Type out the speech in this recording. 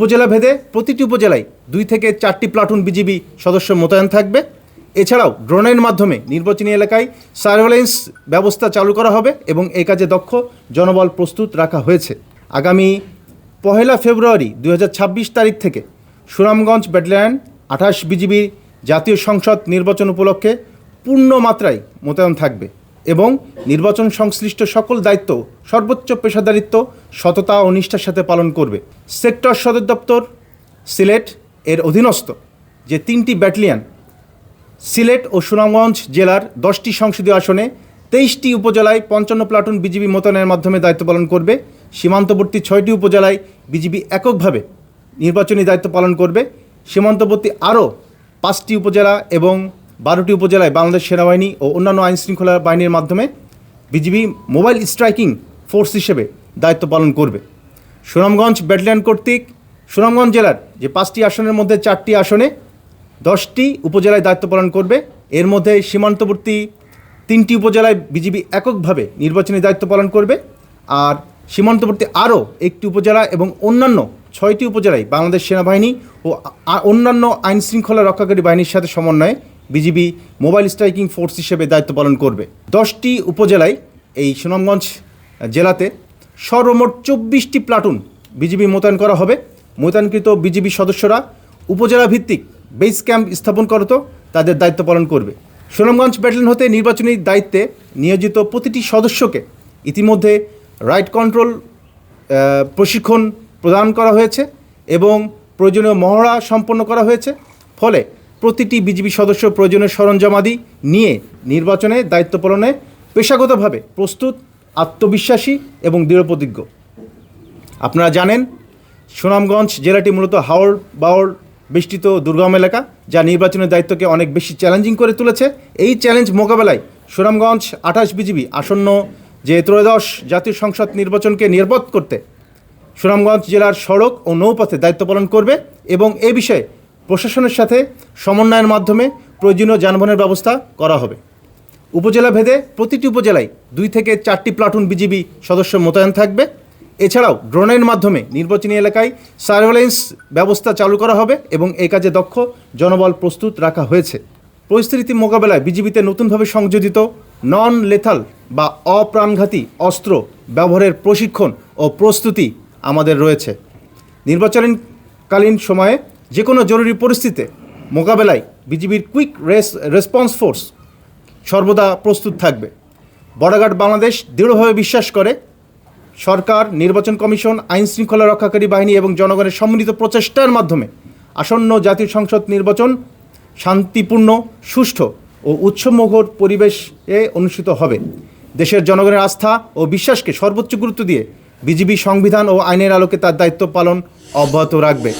উপজেলা ভেদে প্রতিটি উপজেলায় 2 থেকে 4টি প্লাটুন বিজিবি সদস্য মোতায়েন থাকবে। এছাড়াও ড্রোনের মাধ্যমে নির্বাচনী এলাকায় সার্ভেলেন্স ব্যবস্থা চালু করা হবে এবং এই কাজে দক্ষ জনবল প্রস্তুত রাখা হয়েছে। আগামী 1 ফেব্রুয়ারি 2026 তারিখ থেকে সুনামগঞ্জ ব্যাটালিয়ন 28 বিজিবি জাতীয় সংসদ নির্বাচন উপলক্ষে পূর্ণ মাত্রায় মোতায়েন থাকবে এবং নির্বাচন সংশ্লিষ্ট সকল দায়িত্ব সর্বোচ্চ পেশাদারিত্ব, সততা ও নিষ্ঠার সাথে পালন করবে। সেক্টর সদর দপ্তর সিলেট এর অধীনস্থ যে 3টি ব্যাটালিয়ন সিলেট ও সুনামগঞ্জ জেলার 10টি সংসদীয় আসনে 23টি উপজেলায় 55 প্লাটুন বিজিবি মোতায়েনের মাধ্যমে দায়িত্ব পালন করবে। সীমান্তবর্তী 6টি উপজেলায় বিজিবি এককভাবে নির্বাচনী দায়িত্ব পালন করবে। সীমান্তবর্তী আরও 5টি উপজেলা এবং 12টি উপজেলায় বাংলাদেশ সেনাবাহিনী ও অন্যান্য আইনশৃঙ্খলা বাহিনীর মাধ্যমে বিজিবি মোবাইল স্ট্রাইকিং ফোর্স হিসেবে দায়িত্ব পালন করবে। সুনামগঞ্জ ব্যাটালিয়ন কর্তৃক সুনামগঞ্জ জেলার যে 5টি আসনের মধ্যে 4টি আসনে 10টি উপজেলায় দায়িত্ব পালন করবে। এর মধ্যে সীমান্তবর্তী 3টি উপজেলায় বিজিবি এককভাবে নির্বাচনী দায়িত্ব পালন করবে, আর সীমান্তবর্তী আরও 1টি উপজেলা এবং অন্যান্য 6টি উপজেলায় বাংলাদেশ সেনাবাহিনী ও অন্যান্য আইনশৃঙ্খলা রক্ষাকারী বাহিনীর সাথে সমন্বয়ে বিজিবি মোবাইল স্ট্রাইকিং ফোর্স হিসেবে দায়িত্ব পালন করবে। 10টি উপজেলায় এই সুনামগঞ্জ জেলাতে সর্বমোট 24টি প্লাটুন বিজিবি মোতায়েন করা হবে। মোতায়েনকৃত বিজিবি সদস্যরা উপজেলা ভিত্তিক বেস ক্যাম্প স্থাপন করত তাদের দায়িত্ব পালন করবে। সুনামগঞ্জ ব্যাটালিয়ন হতে নির্বাচনী দায়িত্বে নিয়োজিত প্রতিটি সদস্যকে ইতিমধ্যে রাইট কন্ট্রোল প্রশিক্ষণ প্রদান করা হয়েছে এবং প্রয়োজনীয় মহড়া সম্পন্ন করা হয়েছে। ফলে প্রতিটি বিজিবি সদস্য প্রয়োজনীয় সরঞ্জামাদি নিয়ে নির্বাচনে দায়িত্ব পালনে পেশাগতভাবে প্রস্তুত, আত্মবিশ্বাসী এবং দৃঢ়প্রতিজ্ঞ। আপনারা জানেন সুনামগঞ্জ জেলাটি মূলত হাওড় বাওড় বেষ্টিত দুর্গম এলাকা, যা নির্বাচনের দায়িত্বকে অনেক বেশি চ্যালেঞ্জিং করে তুলেছে। এই চ্যালেঞ্জ মোকাবেলায় সুনামগঞ্জ 28 বিজিবি আসন্ন যে 13 জাতীয় সংসদ নির্বাচনকে নিরাপদ করতে সুনামগঞ্জ জেলার সড়ক ও নৌপথে দায়িত্ব পালন করবে এবং এ বিষয়ে প্রশাসনের সাথে সমন্বয়ের মাধ্যমে প্রয়োজনীয় যানবাহনের ব্যবস্থা করা হবে। উপজেলা ভেদে প্রতিটি উপজেলায় 2 থেকে 4টি প্লাটুন বিজিবি সদস্য মোতায়েন থাকবে। এছাড়াও ড্রোনের মাধ্যমে নির্বাচনী এলাকায় সার্ভেলেন্স ব্যবস্থা চালু করা হবে এবং এই কাজে দক্ষ জনবল প্রস্তুত রাখা হয়েছে। পরিস্থিতি মোকাবেলায় বিজিবিতে নতুনভাবে সংযোজিত নন লেথাল বা অপ্রাণঘাতী অস্ত্র ব্যবহারের প্রশিক্ষণ ও প্রস্তুতি আমাদের রয়েছে। নির্বাচনকালীন সময়ে যে কোনো জরুরি পরিস্থিতিতে মোকাবেলায় বিজিবির কুইক রেসপন্স ফোর্স সর্বদা প্রস্তুত থাকবে। বর্ডার গার্ড বাংলাদেশ দৃঢ়ভাবে বিশ্বাস করে সরকার, নির্বাচন কমিশন, আইনশৃঙ্খলা রক্ষাকারী বাহিনী এবং জনগণের সম্মিলিত প্রচেষ্টার মাধ্যমে আসন্ন জাতীয় সংসদ নির্বাচন শান্তিপূর্ণ, সুষ্ঠু ও উৎসবমুখর পরিবেশে অনুষ্ঠিত হবে। দেশের জনগণের আস্থা ও বিশ্বাসকে সর্বোচ্চ গুরুত্ব দিয়ে বিজিবি সংবিধান ও আইনের আলোকে তার দায়িত্ব পালন অব্যাহত রাখবে।